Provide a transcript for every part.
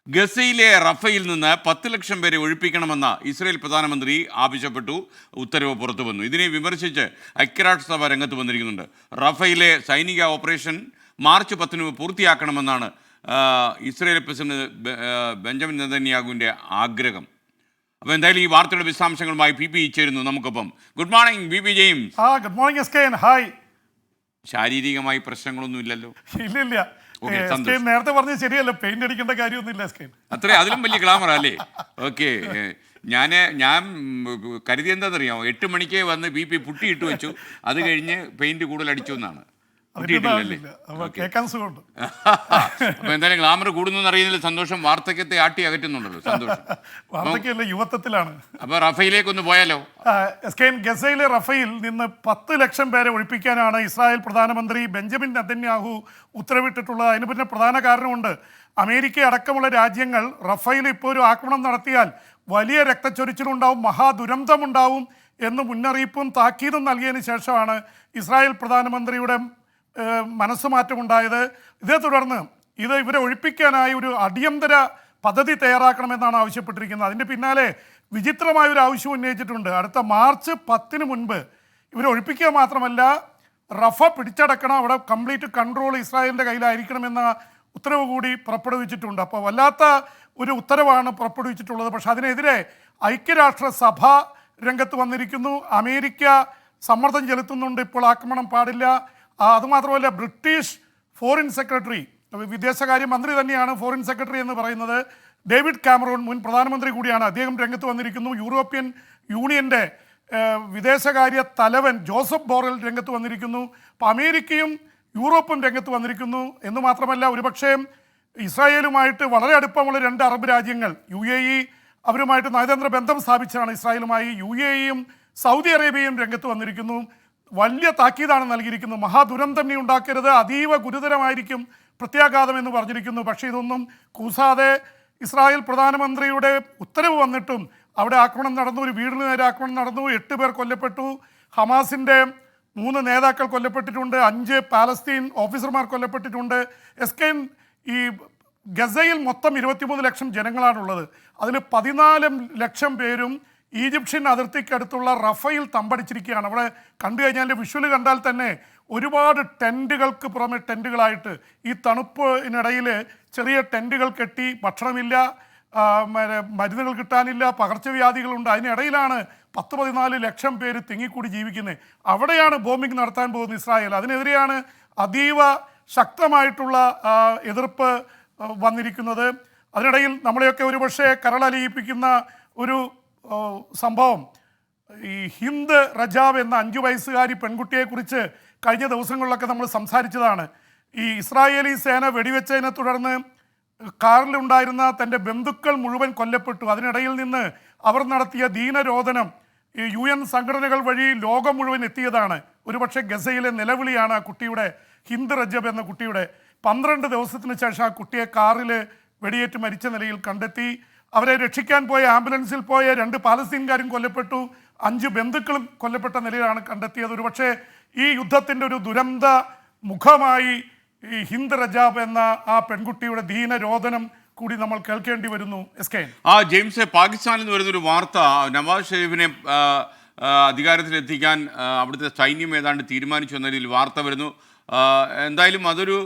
ഗസയിലെ റഫയിൽ നിന്ന് 10 ലക്ഷം പേരെ ഒഴിപ്പിക്കണമെന്ന ഇസ്രയേൽ പ്രധാനമന്ത്രി ആവശ്യപ്പെട്ടു. ഉത്തരവ് പുറത്തു വന്നു. ഇതിനെ വിമർശിച്ച് ഐക്യരാഷ്ട്രസഭ രംഗത്ത് വന്നിരിക്കുന്നുണ്ട്. റഫയിലെ സൈനിക ഓപ്പറേഷൻ മാർച്ച് 10 പൂർത്തിയാക്കണമെന്നാണ് ഇസ്രയേൽ പ്രസിഡന്റ് ബെഞ്ചമിൻ നെതന്യാഹുവിൻ്റെ ആഗ്രഹം. അപ്പോൾ എന്തായാലും ഈ വാർത്തയുടെ വിശദാംശങ്ങളുമായി പി ചേരുന്നു നമുക്കൊപ്പം. Good morning P James. Good morning എസ്കേൻ. ഹായ്. ശാരീരികമായി പ്രശ്നങ്ങളൊന്നും ഇല്ലല്ലോ? ഇല്ലില്ല. നേരത്തെ പറഞ്ഞത് ശരിയല്ല, പെയിന്റ് അടിക്കേണ്ട കാര്യമൊന്നുമില്ല എസ്കേൻ. അതിലും വലിയ ഗ്ലാമർ അല്ലേ? ഓക്കെ. ഞാൻ കരുതി എന്താണെന്നറിയാമോ, 8 മണിക്ക് വന്ന് BP പുട്ടിയിട്ട് വെച്ചു, അത് കഴിഞ്ഞ് പെയിന്റ് കൂടുതൽ അടിച്ചു എന്നാണ്. കേൾക്കാൻ സുഖമുണ്ട്. അപ്പൊ എന്തായാലും ഗ്ലാമർ കൂടുന്നു അറിയുന്നതിൽ സന്തോഷം. വാർദ്ധക്യത്തെ ആട്ടി അകറ്റുന്നുണ്ടല്ലോ, സന്തോഷം. വാർദ്ധക്യമല്ല, യുവത്വത്തിലാണ്. അപ്പൊ റഫയിലേക്ക് ഒന്ന് പോയാലോ? ഗസയിലെ റഫയിൽ നിന്ന് 10 ലക്ഷം പേരെ ഒഴിപ്പിക്കാനാണ് ഇസ്രായേൽ പ്രധാനമന്ത്രി ബെഞ്ചമിൻ നെതന്യാഹു ഉത്തരവിട്ടിട്ടുള്ളത്. അതിന് പിന്നെ പ്രധാന കാരണമുണ്ട്. അമേരിക്ക അടക്കമുള്ള രാജ്യങ്ങൾ റഫയിൽ ഇപ്പോൾ ഒരു ആക്രമണം നടത്തിയാൽ വലിയ രക്തച്ചൊരിച്ചിലുണ്ടാവും, മഹാദുരന്തമുണ്ടാവും എന്ന് മുന്നറിയിപ്പും താക്കീതും നൽകിയതിന് ശേഷമാണ് ഇസ്രായേൽ പ്രധാനമന്ത്രിയുടെ മനസ്സുമാറ്റമുണ്ടായത്. ഇതേ തുടർന്ന് ഇവരെ ഒഴിപ്പിക്കാനായി ഒരു അടിയന്തര പദ്ധതി തയ്യാറാക്കണമെന്നാണ് ആവശ്യപ്പെട്ടിരിക്കുന്നത്. അതിൻ്റെ പിന്നാലെ വിചിത്രമായൊരു ആവശ്യം ഉന്നയിച്ചിട്ടുണ്ട്. അടുത്ത മാർച്ച് 10 മുൻപ് ഇവരെ ഒഴിപ്പിക്കുക മാത്രമല്ല, റഫ പിടിച്ചടക്കണം, അവിടെ കംപ്ലീറ്റ് കൺട്രോൾ ഇസ്രായേലിൻ്റെ കയ്യിലായിരിക്കണമെന്ന ഉത്തരവ് കൂടി പുറപ്പെടുവിച്ചിട്ടുണ്ട്. അപ്പോൾ വല്ലാത്ത ഒരു ഉത്തരവാണ് പുറപ്പെടുവിച്ചിട്ടുള്ളത്. പക്ഷെ അതിനെതിരെ ഐക്യരാഷ്ട്രസഭ രംഗത്ത് വന്നിരിക്കുന്നു. അമേരിക്ക സമ്മർദ്ദം ചെലുത്തുന്നുണ്ട്, ഇപ്പോൾ ആക്രമണം പാടില്ല. അതുമാത്രമല്ല, ബ്രിട്ടീഷ് ഫോറിൻ സെക്രട്ടറി, വിദേശകാര്യ മന്ത്രി തന്നെയാണ് ഫോറിൻ സെക്രട്ടറി എന്ന് പറയുന്നത്, ഡേവിഡ് കാമറൂൺ, മുൻ പ്രധാനമന്ത്രി കൂടിയാണ്, അദ്ദേഹം രംഗത്ത് വന്നിരിക്കുന്നു. യൂറോപ്യൻ യൂണിയൻ്റെ വിദേശകാര്യ തലവൻ ജോസഫ് ബോറൽ രംഗത്ത് വന്നിരിക്കുന്നു. അപ്പോൾ അമേരിക്കയും യൂറോപ്പും രംഗത്ത് വന്നിരിക്കുന്നു. എന്ന് മാത്രമല്ല, ഒരുപക്ഷേ ഇസ്രായേലുമായിട്ട് വളരെ അടുപ്പമുള്ള 2 അറബ് രാജ്യങ്ങൾ, UAE, അവരുമായിട്ട് നയതന്ത്ര ബന്ധം സ്ഥാപിച്ചാണ് ഇസ്രായേലുമായി. UAEയും സൗദി അറേബ്യയും രംഗത്ത് വന്നിരിക്കുന്നു. വലിയ താക്കീതാണ് നൽകിയിരിക്കുന്നത്. മഹാദുരന്തം നീ ഉണ്ടാക്കരുത്, അതീവ ഗുരുതരമായിരിക്കും പ്രത്യാഘാതം എന്ന് പറഞ്ഞിരിക്കുന്നു. പക്ഷേ ഇതൊന്നും കൂസാതെ ഇസ്രായേൽ പ്രധാനമന്ത്രിയുടെ ഉത്തരവ് വന്നിട്ടും അവിടെ ആക്രമണം നടന്നു, ഒരു വീടിന് നേരെ ആക്രമണം നടന്നു, 8 പേർ കൊല്ലപ്പെട്ടു. ഹമാസിൻ്റെ 3 നേതാക്കൾ കൊല്ലപ്പെട്ടിട്ടുണ്ട്, 5 പാലസ്തീൻ ഓഫീസർമാർ കൊല്ലപ്പെട്ടിട്ടുണ്ട്. എസ്കേൻ, ഈ ഗസയിൽ മൊത്തം 23 ലക്ഷം ജനങ്ങളാണുള്ളത്. അതിൽ 14 ലക്ഷം പേരും ഈജിപ്ഷ്യൻ അതിർത്തിക്കടുത്തുള്ള റഫയിൽ തമ്പടിച്ചിരിക്കുകയാണ്. അവിടെ കണ്ടു കഴിഞ്ഞാൽ വിഷ്വൽ കണ്ടാൽ തന്നെ ഒരുപാട് ടെൻറ്റുകൾക്ക് പുറമെ ടെൻറ്റുകളായിട്ട് ഈ തണുപ്പിനിടയിൽ ചെറിയ ടെൻറ്റുകൾ കെട്ടി, ഭക്ഷണമില്ല, മരുന്നുകൾ കിട്ടാനില്ല, പകർച്ചവ്യാധികളുണ്ട്. അതിനിടയിലാണ് 10-14 ലക്ഷം പേര് തിങ്ങിക്കൂടി ജീവിക്കുന്നത്. അവിടെയാണ് ബോംബിംഗ് നടത്താൻ പോകുന്നത് ഇസ്രായേൽ. അതിനെതിരെയാണ് അതീവ ശക്തമായിട്ടുള്ള എതിർപ്പ് വന്നിരിക്കുന്നത്. അതിനിടയിൽ നമ്മളെയൊക്കെ ഒരുപക്ഷെ കരളലിയിപ്പിക്കുന്ന ഒരു സംഭവം, ഈ ഹിന്ദ് റജാബ് എന്ന 5 വയസ്സുകാരി പെൺകുട്ടിയെക്കുറിച്ച് കഴിഞ്ഞ ദിവസങ്ങളിലൊക്കെ നമ്മൾ സംസാരിച്ചതാണ്. ഈ ഇസ്രായേലി സേന വെടിവെച്ചതിനെ തുടർന്ന് കാറിലുണ്ടായിരുന്ന തൻ്റെ ബന്ധുക്കൾ മുഴുവൻ കൊല്ലപ്പെട്ടു. അതിനിടയിൽ നിന്ന് അവർ നടത്തിയ ദീനരോധനം ഈ UN സംഘടനകൾ വഴി ലോകം മുഴുവൻ എത്തിയതാണ്. ഒരുപക്ഷെ ഗസയിലെ നിലവിളിയാണ് ആ കുട്ടിയുടെ, ഹിന്ദ് റജബ് എന്ന കുട്ടിയുടെ. 12 ദിവസത്തിന് ശേഷം ആ കുട്ടിയെ കാറിൽ വെടിയേറ്റ് മരിച്ച നിലയിൽ കണ്ടെത്തി. അവരെ രക്ഷിക്കാൻ പോയ ആംബുലൻസിൽ പോയ 2 പാലസ്തീൻകാരും കൊല്ലപ്പെട്ടു, 5 ബന്ധുക്കളും കൊല്ലപ്പെട്ട നിലയിലാണ് കണ്ടെത്തിയത്. ഒരുപക്ഷെ ഈ യുദ്ധത്തിൻ്റെ ഒരു ദുരന്ത മുഖമായി ഈ ഹിന്ദ് റജാബ് എന്ന ആ പെൺകുട്ടിയുടെ ദീനരോധനം കൂടി നമ്മൾ കേൾക്കേണ്ടി വരുന്നു. എസ്കേൻ. ജെയിംസ്, പാകിസ്ഥാനിൽ നിന്ന് വരുന്നൊരു വാർത്ത, നവാസ് ഷെരീഫിനെ അധികാരത്തിലെത്തിക്കാൻ അവിടുത്തെ സൈന്യം ഏതാണ്ട് തീരുമാനിച്ചു എന്ന രീതിയിൽ വാർത്ത വരുന്നു. എന്തായാലും അതൊരു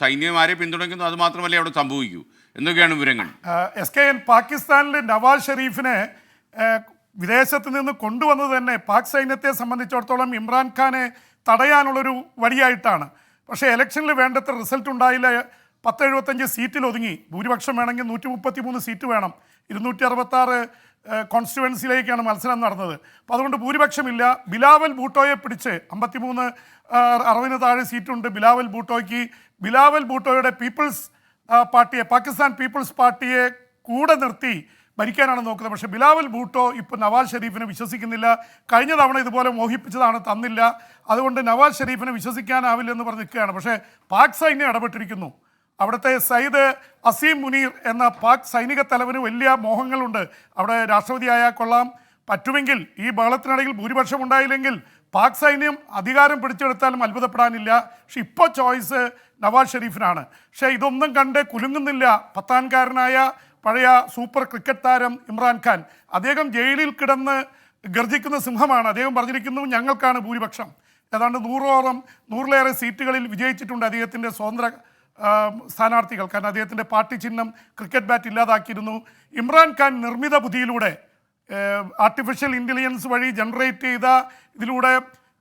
സൈന്യം ആരെ പിന്തുണയ്ക്കുന്നു, അത് മാത്രമല്ലേ അവിടെ സംഭവിക്കൂ. എന്തൊക്കെയാണ് വിവരങ്ങൾ? എസ്കേൻ, പാകിസ്ഥാനിലെ നവാസ് ഷെരീഫിനെ വിദേശത്ത് നിന്ന് കൊണ്ടുവന്നത് തന്നെ പാക് സൈന്യത്തെ സംബന്ധിച്ചിടത്തോളം ഇമ്രാൻഖാനെ തടയാനുള്ളൊരു വഴിയായിട്ടാണ്. പക്ഷേ ഇലക്ഷനിൽ വേണ്ടത്ര റിസൾട്ട് ഉണ്ടായില്ല. 1075 സീറ്റിൽ ഒതുങ്ങി. ഭൂരിപക്ഷം വേണമെങ്കിൽ 133 സീറ്റ് വേണം. 266 കോൺസ്റ്റിറ്റ്യുവൻസിയിലേക്കാണ് മത്സരം നടന്നത്. അപ്പോൾ അതുകൊണ്ട് ഭൂരിപക്ഷമില്ല. ബിലാവൽ ഭൂട്ടോയെ പിടിച്ച് 53-60 താഴെ സീറ്റുണ്ട് ബിലാവൽ ഭൂട്ടോയ്ക്ക്. ബിലാവൽ ഭൂട്ടോയുടെ പീപ്പിൾസ് പാർട്ടിയെ, പാകിസ്ഥാൻ പീപ്പിൾസ് പാർട്ടിയെ കൂടെ നിർത്തി ഭരിക്കാനാണ് നോക്കുന്നത്. പക്ഷേ ബിലാവൽ ഭൂട്ടോ ഇപ്പോൾ നവാസ് ഷെരീഫിനെ വിശ്വസിക്കുന്നില്ല. കഴിഞ്ഞ തവണ ഇതുപോലെ മോഹിപ്പിച്ചതാണ്, തന്നില്ല. അതുകൊണ്ട് നവാസ് ഷെരീഫിനെ വിശ്വസിക്കാനാവില്ലെന്ന് പറഞ്ഞ് നിൽക്കുകയാണ്. പക്ഷേ പാക് സൈന്യം ഇടപെട്ടിരിക്കുന്നു. അവിടുത്തെ സയ്യിദ് അസീം മുനീർ എന്ന പാക് സൈനിക തലവന് വലിയ മോഹങ്ങളുണ്ട്. അവിടെ രാഷ്ട്രപതിയായാൽ കൊള്ളാം, പറ്റുമെങ്കിൽ ഈ ബഹളത്തിനിടയിൽ ഭൂരിപക്ഷം ഉണ്ടായില്ലെങ്കിൽ പാക് സൈന്യം അധികാരം പിടിച്ചെടുത്താലും അത്ഭുതപ്പെടാനില്ല. പക്ഷെ ഇപ്പോൾ ചോയ്സ് നവാസ് ഷെരീഫിനാണ്. പക്ഷേ ഇതൊന്നും കണ്ട് കുലുങ്ങുന്നില്ല പത്താൻകാരനായ പഴയ സൂപ്പർ ക്രിക്കറ്റ് താരം ഇമ്രാൻഖാൻ. അദ്ദേഹം ജയിലിൽ കിടന്ന് ഗർജിക്കുന്ന സിംഹമാണ്. അദ്ദേഹം പറഞ്ഞിരിക്കുന്നു, ഞങ്ങൾക്കാണ് ഭൂരിപക്ഷം. ഏതാണ്ട് 100-ലേറെ സീറ്റുകളിൽ വിജയിച്ചിട്ടുണ്ട് അദ്ദേഹത്തിൻ്റെ സ്വതന്ത്ര സ്ഥാനാർത്ഥികൾ. കാരണം അദ്ദേഹത്തിൻ്റെ പാർട്ടി ചിഹ്നം ക്രിക്കറ്റ് ബാറ്റ് ഇല്ലാതാക്കിയിരുന്നു. ഇമ്രാൻഖാൻ നിർമ്മിത ബുദ്ധിയിലൂടെ ആർട്ടിഫിഷ്യൽ ഇൻ്റലിജൻസ് വഴി ജനറേറ്റ് ചെയ്ത ഇതിലൂടെ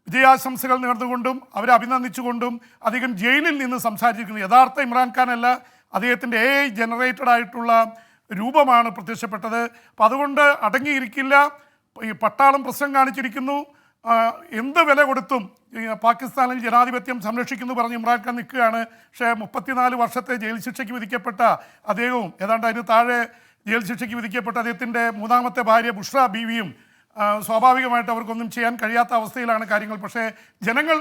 വിജയാശംസകൾ നേർന്നുകൊണ്ടും അവരെ അഭിനന്ദിച്ചുകൊണ്ടും അദ്ദേഹം ജയിലിൽ നിന്ന് സംസാരിച്ചിരിക്കുന്നു. യഥാർത്ഥ ഇമ്രാൻഖാൻ അല്ല, അദ്ദേഹത്തിൻ്റെ AI ജനറേറ്റഡ് ആയിട്ടുള്ള രൂപമാണ് പ്രത്യക്ഷപ്പെട്ടത്. അപ്പം അതുകൊണ്ട് അടങ്ങിയിരിക്കില്ല. ഈ പട്ടാളം പ്രശ്നം കാണിച്ചിരിക്കുന്നു. എന്ത് വില കൊടുത്തും പാകിസ്ഥാനിൽ ജനാധിപത്യം സംരക്ഷിക്കുന്നു പറഞ്ഞ് ഇമ്രാൻഖാൻ നിൽക്കുകയാണ്. പക്ഷേ 34 വർഷത്തെ ജയിൽ ശിക്ഷയ്ക്ക് വിധിക്കപ്പെട്ട അദ്ദേഹവും ഏതാണ്ട് അതിന് താഴെ ജയിൽ ശിക്ഷയ്ക്ക് വിധിക്കപ്പെട്ട അദ്ദേഹത്തിൻ്റെ മൂന്നാമത്തെ ഭാര്യ ബുഷ്ര ബീവിയും സ്വാഭാവികമായിട്ട് അവർക്കൊന്നും ചെയ്യാൻ കഴിയാത്ത അവസ്ഥയിലാണ് കാര്യങ്ങൾ. പക്ഷേ ജനങ്ങൾ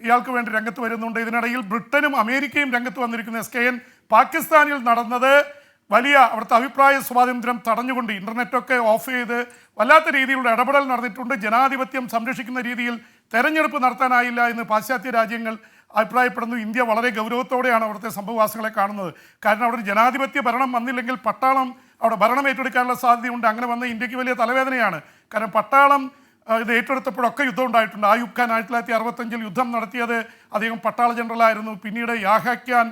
ഇയാൾക്ക് വേണ്ടി രംഗത്ത് വരുന്നുണ്ട്. ഇതിനിടയിൽ ബ്രിട്ടനും അമേരിക്കയും രംഗത്ത് വന്നിരിക്കുന്ന SKN പാകിസ്ഥാനിൽ നടന്നത് വലിയ അവിടുത്തെ അഭിപ്രായ സ്വാതന്ത്ര്യം തടഞ്ഞുകൊണ്ട് ഇൻ്റർനെറ്റൊക്കെ ഓഫ് ചെയ്ത് വല്ലാത്ത രീതിയിലുള്ള ഇടപെടൽ നടന്നിട്ടുണ്ട്. ജനാധിപത്യം സംരക്ഷിക്കുന്ന രീതിയിൽ തെരഞ്ഞെടുപ്പ് നടത്താനായില്ല എന്ന് പാശ്ചാത്യ രാജ്യങ്ങൾ അഭിപ്രായപ്പെടുന്നു. ഇന്ത്യ വളരെ ഗൗരവത്തോടെയാണ് അവിടുത്തെ സംഭവവാസങ്ങളെ കാണുന്നത്. കാരണം അവിടെ ജനാധിപത്യ ഭരണം വന്നില്ലെങ്കിൽ പട്ടാളം അവിടെ ഭരണം ഏറ്റെടുക്കാനുള്ള സാധ്യതയുണ്ട്. അങ്ങനെ വന്ന ഇന്ത്യക്ക് വലിയ തലവേദനയാണ്. കാരണം പട്ടാളം ഇത് ഏറ്റെടുത്തപ്പോഴൊക്കെ യുദ്ധം ഉണ്ടായിട്ടുണ്ട്. ആയൂബ് ഖാൻ 1965 യുദ്ധം നടത്തിയത് അദ്ദേഹം പട്ടാള ജനറലായിരുന്നു. പിന്നീട് യാഹ്യ ഖാൻ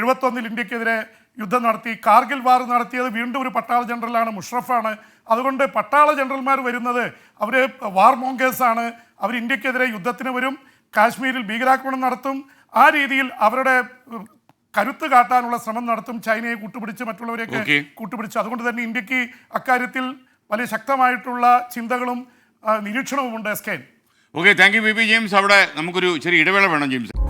71 ഇന്ത്യക്കെതിരെ യുദ്ധം നടത്തി. കാർഗിൽ വാർ നടത്തിയത് വീണ്ടും ഒരു പട്ടാള ജനറലാണ്, മുഷറഫാണ്. അതുകൊണ്ട് പട്ടാള ജനറൽമാർ വരുന്നത് അവർ വാർ മോങ്കേഴ്സാണ്. അവർ ഇന്ത്യക്കെതിരെ യുദ്ധത്തിന് വരും, കാശ്മീരിൽ ഭീകരാക്രമണം നടത്തും. ആ രീതിയിൽ അവരുടെ കരുത്ത് കാട്ടാനുള്ള ശ്രമം നടത്തും. ചൈനയെ കൂട്ടുപിടിച്ച് മറ്റുള്ളവരെയൊക്കെ കൂട്ടുപിടിച്ച്. അതുകൊണ്ട് തന്നെ ഇന്ത്യക്ക് അക്കാര്യത്തിൽ വലിയ ശക്തമായിട്ടുള്ള ചിന്തകളും നിരീക്ഷണവുമുണ്ട്. SKN. Okay, thank you VP James. അവിടെ നമുക്കൊരു ചെറിയ ഇടവേള വേണം ജെയിംസ്.